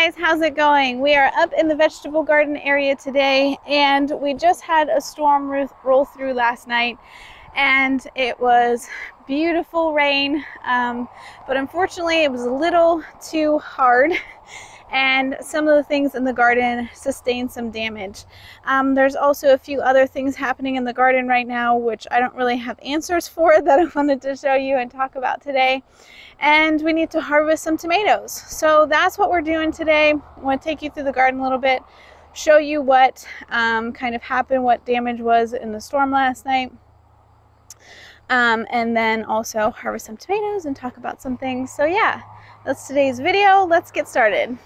guys, how's it going? We are up in the vegetable garden area today, and we just had a storm roll through last night, and it was beautiful rain, but unfortunately it was a little too hard and some of the things in the garden sustained some damage. There's also a few other things happening in the garden right now which I don't really have answers for that I wanted to show you and talk about today. And we need to harvest some tomatoes. So that's what we're doing today. I want to take you through the garden a little bit, show you what kind of happened, what damage was in the storm last night. And then also harvest some tomatoes and talk about some things. So yeah, that's today's video. Let's get started.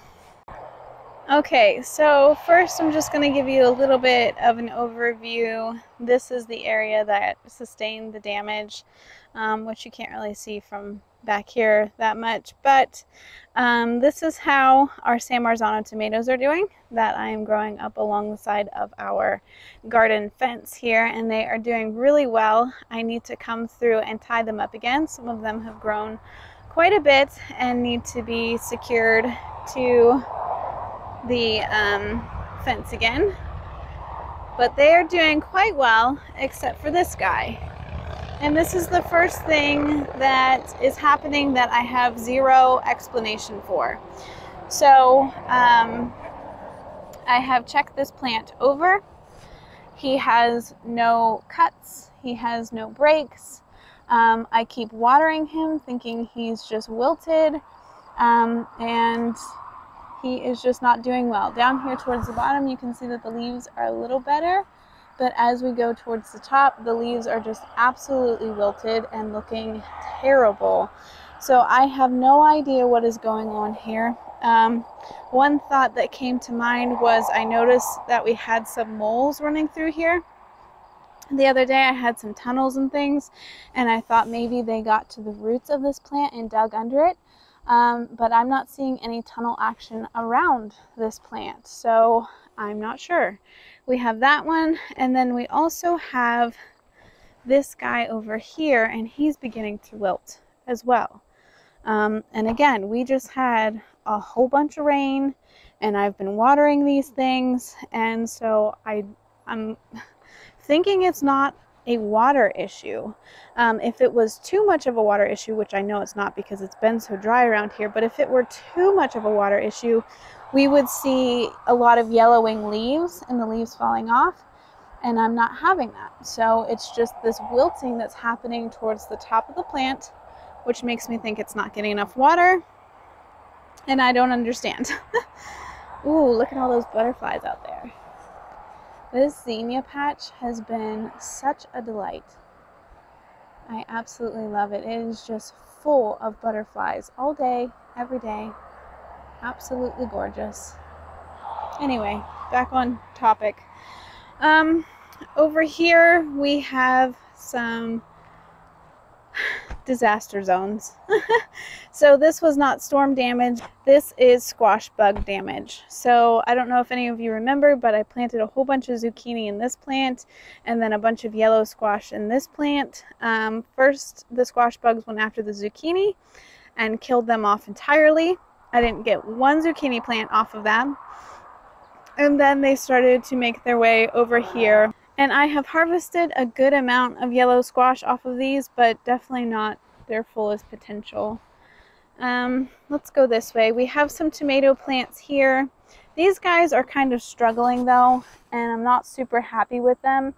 Okay, so first I'm just going to give you a little bit of an overview. This is the area that sustained the damage, which you can't really see from back here that much, but this is how our San Marzano tomatoes are doing that I am growing up along the side of our garden fence here, and they are doing really well. I need to come through and tie them up again. Some of them have grown quite a bit and need to be secured to the fence again, but they are doing quite well except for this guy. And this is the first thing that is happening that I have zero explanation for. So I have checked this plant over. He has no cuts, he has no breaks. I keep watering him thinking he's just wilted, and he is just not doing well. Down here towards the bottom you can see that the leaves are a little better, but as we go towards the top, the leaves are just absolutely wilted and looking terrible. So I have no idea what is going on here. One thought that came to mind was I noticed that we had some moles running through here. The other day I had some tunnels and things, and I thought maybe they got to the roots of this plant and dug under it. But I'm not seeing any tunnel action around this plant, so I'm not sure. We have that one, and then we also have this guy over here, and he's beginning to wilt as well. And again, we just had a whole bunch of rain, and I've been watering these things, and so I'm thinking it's not a water issue. If it was too much of a water issue, which I know it's not because it's been so dry around here, but if it were too much of a water issue, we would see a lot of yellowing leaves and the leaves falling off, and I'm not having that. So it's just this wilting that's happening towards the top of the plant, which makes me think it's not getting enough water, and I don't understand. Ooh, look at all those butterflies out there. This zinnia patch has been such a delight. I absolutely love it. It is just full of butterflies all day, every day. Absolutely gorgeous. Anyway, back on topic. Over here we have some disaster zones. So this was not storm damage, this is squash bug damage. So I don't know if any of you remember, but I planted a whole bunch of zucchini in this plant and then a bunch of yellow squash in this plant. First the squash bugs went after the zucchini and killed them off entirely. I didn't get one zucchini plant off of them, and then they started to make their way over here. And I have harvested a good amount of yellow squash off of these, but definitely not their fullest potential. Let's go this way. We have some tomato plants here. These guys are kind of struggling though, and I'm not super happy with them.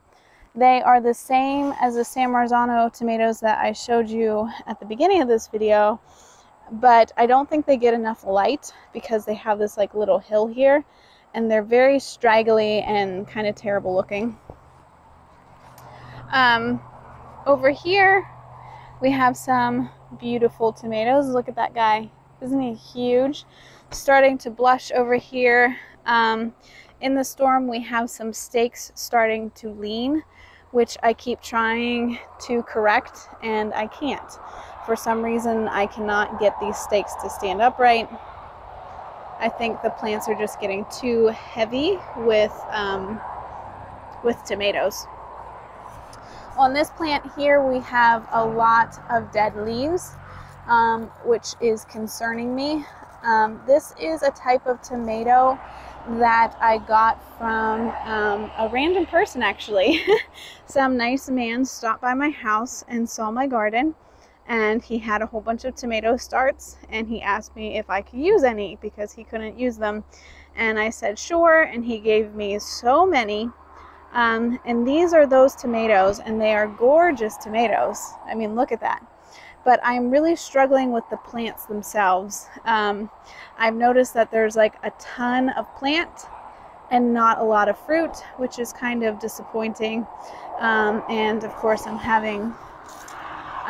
They are the same as the San Marzano tomatoes that I showed you at the beginning of this video, but I don't think they get enough light because they have this like little hill here, and they're very straggly and kind of terrible looking. Over here we have some beautiful tomatoes. Look at that guy, isn't he huge? Starting to blush over here. In the storm we have some stakes starting to lean, which I keep trying to correct, and I can't. For some reason I cannot get these stakes to stand upright. I think the plants are just getting too heavy with tomatoes. On this plant here we have a lot of dead leaves, which is concerning me. This is a type of tomato that I got from a random person, actually. Some nice man stopped by my house and saw my garden, and he had a whole bunch of tomato starts, and he asked me if I could use any because he couldn't use them. And I said sure, and he gave me so many. And these are those tomatoes, and they are gorgeous tomatoes. I mean, look at that. But I'm really struggling with the plants themselves. I've noticed that there's like a ton of plant and not a lot of fruit, which is kind of disappointing. And of course I'm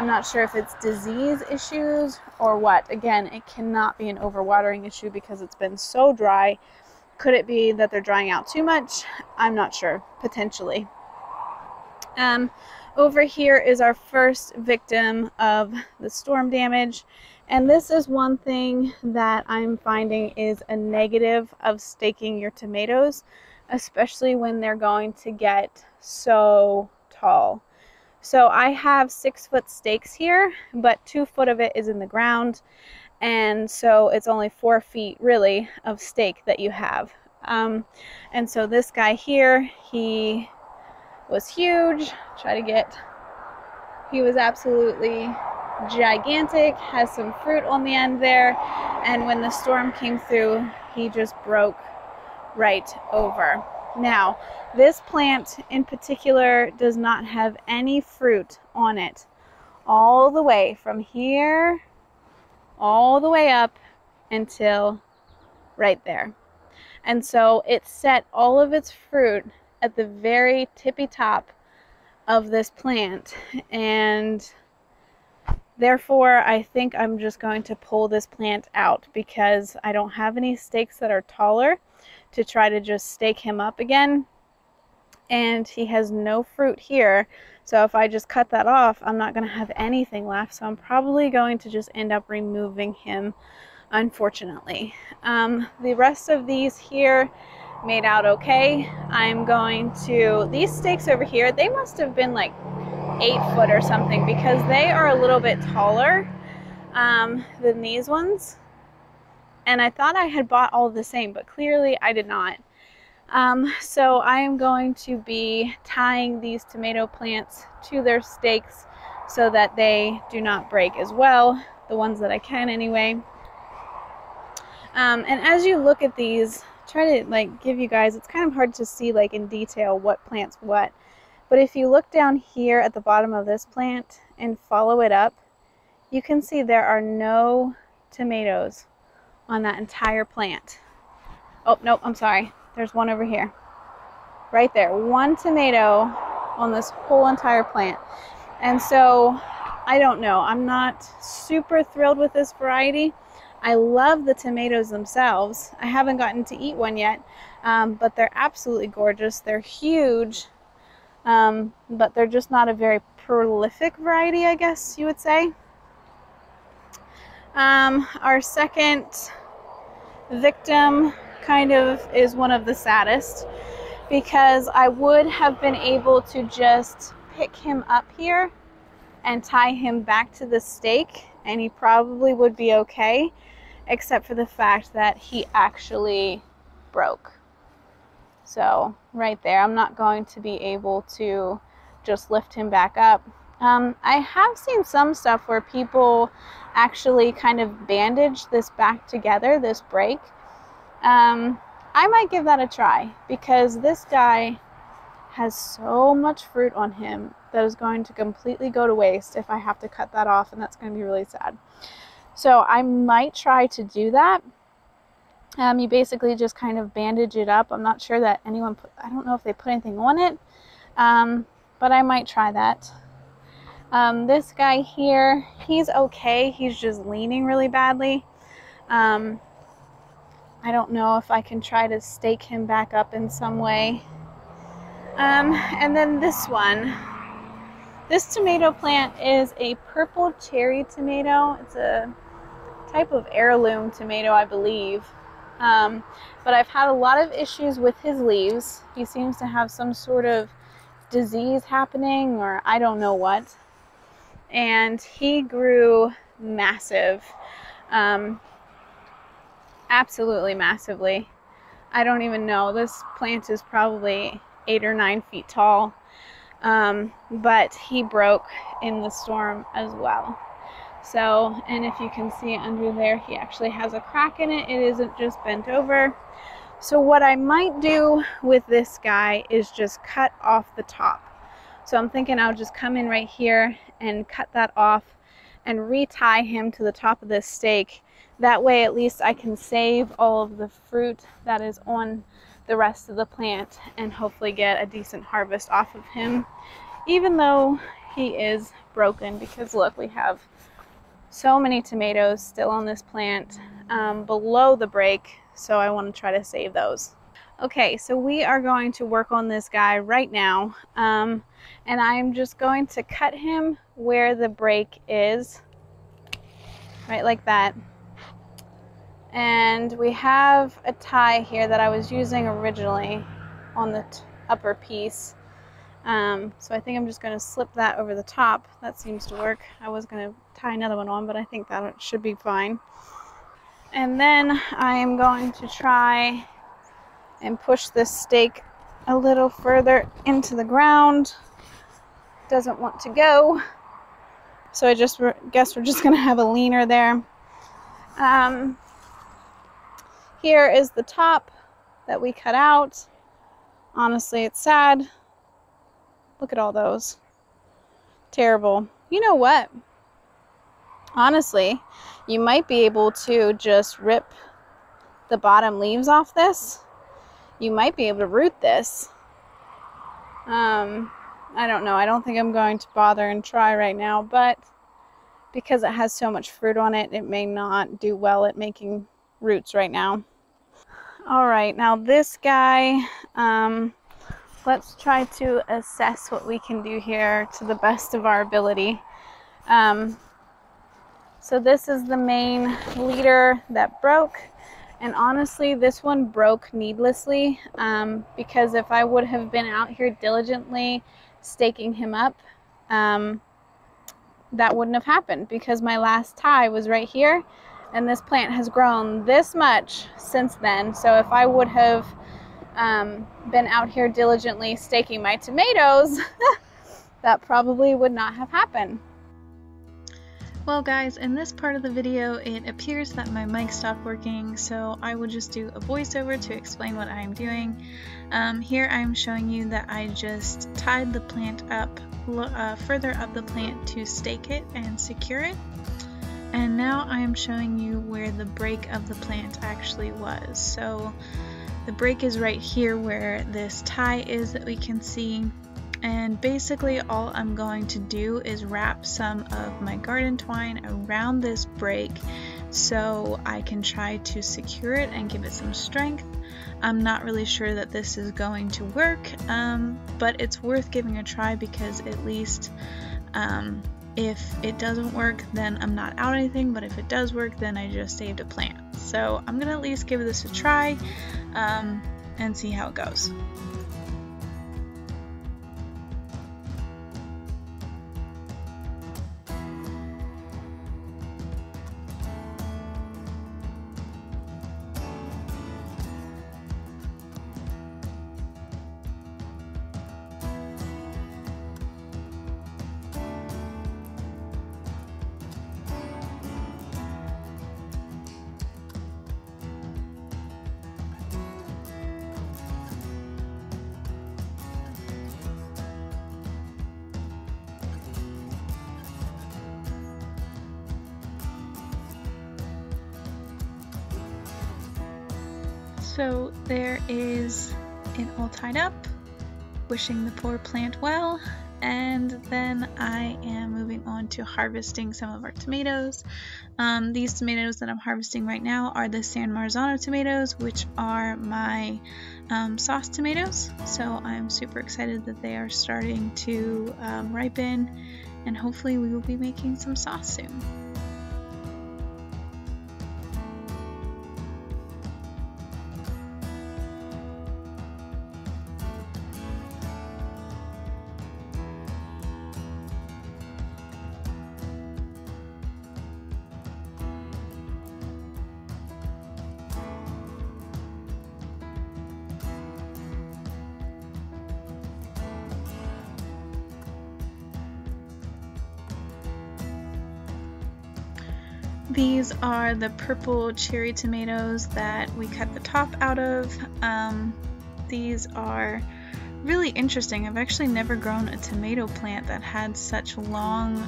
not sure if it's disease issues or what. Again, it cannot be an overwatering issue because it's been so dry. Could it be that they're drying out too much? I'm not sure, potentially. Over here is our first victim of the storm damage, and this is one thing that I'm finding is a negative of staking your tomatoes, especially when they're going to get so tall. So I have 6-foot stakes here, but 2 foot of it is in the ground, and so it's only 4 feet really of stake that you have. And so this guy here, he was huge. He was absolutely gigantic, has some fruit on the end there, and when the storm came through, he just broke right over. Now, this plant in particular does not have any fruit on it all the way from here all the way up until right there. And so it set all of its fruit at the very tippy top of this plant, and therefore I think I'm just going to pull this plant out because I don't have any stakes that are taller to try to just stake him up again, and he has no fruit here. So if I just cut that off, I'm not going to have anything left, so I'm probably going to just end up removing him, unfortunately. The rest of these here made out okay. I'm going to, these stakes over here, they must have been like 8 foot or something because they are a little bit taller than these ones. And I thought I had bought all the same, but clearly I did not. So I am going to be tying these tomato plants to their stakes so that they do not break as well, the ones that I can anyway. And as you look at these, try to like give you guys, it's kind of hard to see like in detail what plants what, but if you look down here at the bottom of this plant and follow it up, you can see there are no tomatoes on that entire plant. Oh, nope, I'm sorry. There's one over here. Right there. 1 tomato on this whole entire plant. And so, I don't know. I'm not super thrilled with this variety. I love the tomatoes themselves. I haven't gotten to eat one yet, but they're absolutely gorgeous. They're huge, but they're just not a very prolific variety, I guess you would say. Our second victim kind of is one of the saddest because I would have been able to just pick him up here and tie him back to the stake, and he probably would be okay, except for the fact that he actually broke. So right there, I'm not going to be able to just lift him back up. I have seen some stuff where people actually kind of bandage this back together, this break. I might give that a try because this guy has so much fruit on him that is going to completely go to waste if I have to cut that off, and that's going to be really sad. So I might try to do that. You basically just kind of bandage it up. I'm not sure that anyone I don't know if they put anything on it, but I might try that. This guy here, he's okay. He's just leaning really badly. I don't know if I can try to stake him back up in some way. And then this one. This tomato plant is a purple cherry tomato. It's a type of heirloom tomato, I believe. But I've had a lot of issues with his leaves. He seems to have some sort of disease happening, or I don't know what. And he grew massive. absolutely massively. I don't even know. This plant is probably 8 or 9 feet tall. But he broke in the storm as well. So, and if you can see under there, he actually has a crack in it. It isn't just bent over. So what I might do with this guy is just cut off the top. So I'm thinking I'll just come in right here and cut that off and retie him to the top of this stake. That way at least I can save all of the fruit that is on the rest of the plant and hopefully get a decent harvest off of him, even though he is broken, because look, we have so many tomatoes still on this plant below the break, so I want to try to save those. Okay, so we are going to work on this guy right now, and I'm just going to cut him where the break is, right like that. And we have a tie here that I was using originally on the upper piece. So I think I'm just going to slip that over the top. That seems to work. I was going to tie another one on, but I think that should be fine. And then I am going to try and push this stake a little further into the ground. Doesn't want to go. So I just guess we're just going to have a leaner there. Here is the top that we cut out. Honestly, it's sad. Look at all those. Terrible. You know what? Honestly, you might be able to just rip the bottom leaves off this. You might be able to root this. I don't know. I don't think I'm going to bother and try right now, but because it has so much fruit on it, it may not do well at making roots right now. All right, now this guy, let's try to assess what we can do here to the best of our ability. So this is the main leader that broke, and honestly this one broke needlessly, because if I would have been out here diligently staking him up, that wouldn't have happened, because my last tie was right here. And this plant has grown this much since then. So if I would have been out here diligently staking my tomatoes, that probably would not have happened. Well guys, in this part of the video it appears that my mic stopped working, so I will just do a voiceover to explain what I am doing. Here I am showing you that I just tied the plant up further up the plant to stake it and secure it. And now I am showing you where the break of the plant actually was. So the break is right here where this tie is that we can see. And basically all I'm going to do is wrap some of my garden twine around this break so I can try to secure it and give it some strength. I'm not really sure that this is going to work, but it's worth giving a try, because at least if it doesn't work, then I'm not out anything, but if it does work, then I just saved a plant. So I'm gonna at least give this a try and see how it goes. So there is it all tied up, wishing the poor plant well, and then I am moving on to harvesting some of our tomatoes. These tomatoes that I'm harvesting right now are the San Marzano tomatoes, which are my sauce tomatoes. So I'm super excited that they are starting to ripen, and hopefully we will be making some sauce soon. These are the purple cherry tomatoes that we cut the top out of. These are really interesting. I've actually never grown a tomato plant that had such long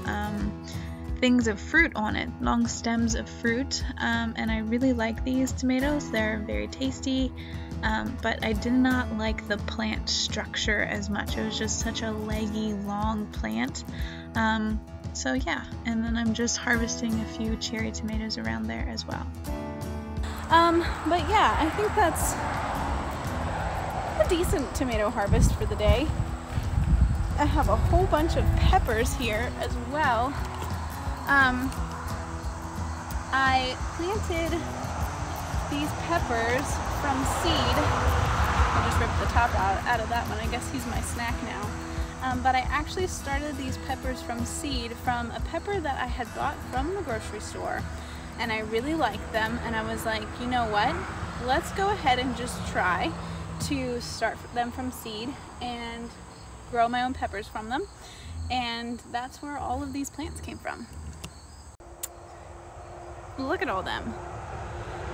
things of fruit on it, long stems of fruit, and I really like these tomatoes. They're very tasty, but I did not like the plant structure as much. It was just such a leggy, long plant. So yeah, and then I'm just harvesting a few cherry tomatoes around there as well. But yeah, I think that's a decent tomato harvest for the day. I have a whole bunch of peppers here as well. I planted these peppers from seed. I just ripped the top out of that one. I guess he's my snack now. But I actually started these peppers from seed from a pepper that I had bought from the grocery store. And I really liked them, and I was like, you know what? Let's go ahead and just try to start them from seed and grow my own peppers from them. And that's where all of these plants came from. Look at all them.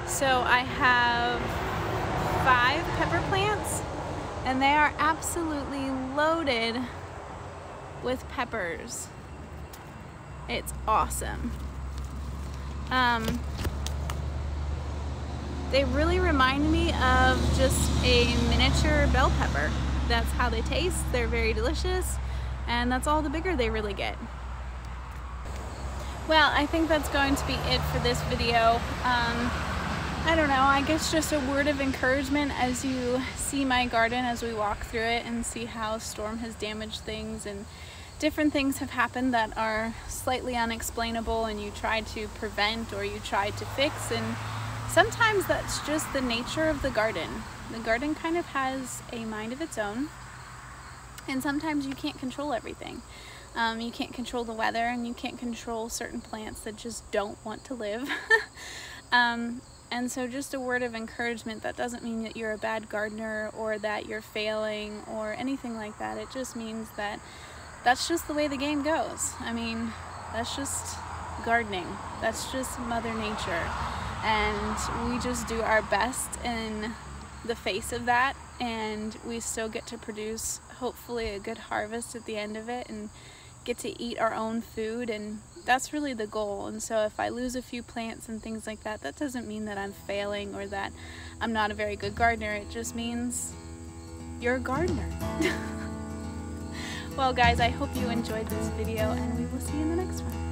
So I have 5 pepper plants, and they are absolutely loaded with peppers. It's awesome. They really remind me of just a miniature bell pepper. That's how they taste. They're very delicious, and that's all the bigger they really get. Well, I think that's going to be it for this video. I don't know, I guess just a word of encouragement as you see my garden, as we walk through it and see how storm has damaged things and different things have happened that are slightly unexplainable, and you try to prevent or you try to fix, and sometimes that's just the nature of the garden. The garden kind of has a mind of its own, and sometimes you can't control everything. You can't control the weather, and you can't control certain plants that just don't want to live. And so just a word of encouragement, that doesn't mean that you're a bad gardener or that you're failing or anything like that. It just means that that's just the way the game goes. I mean, that's just gardening. That's just Mother Nature. And we just do our best in the face of that, and we still get to produce hopefully a good harvest at the end of it and get to eat our own food, and that's really the goal. And so if I lose a few plants and things like that, that doesn't mean that I'm failing or that I'm not a very good gardener. It just means you're a gardener. Well guys, I hope you enjoyed this video, and we will see you in the next one.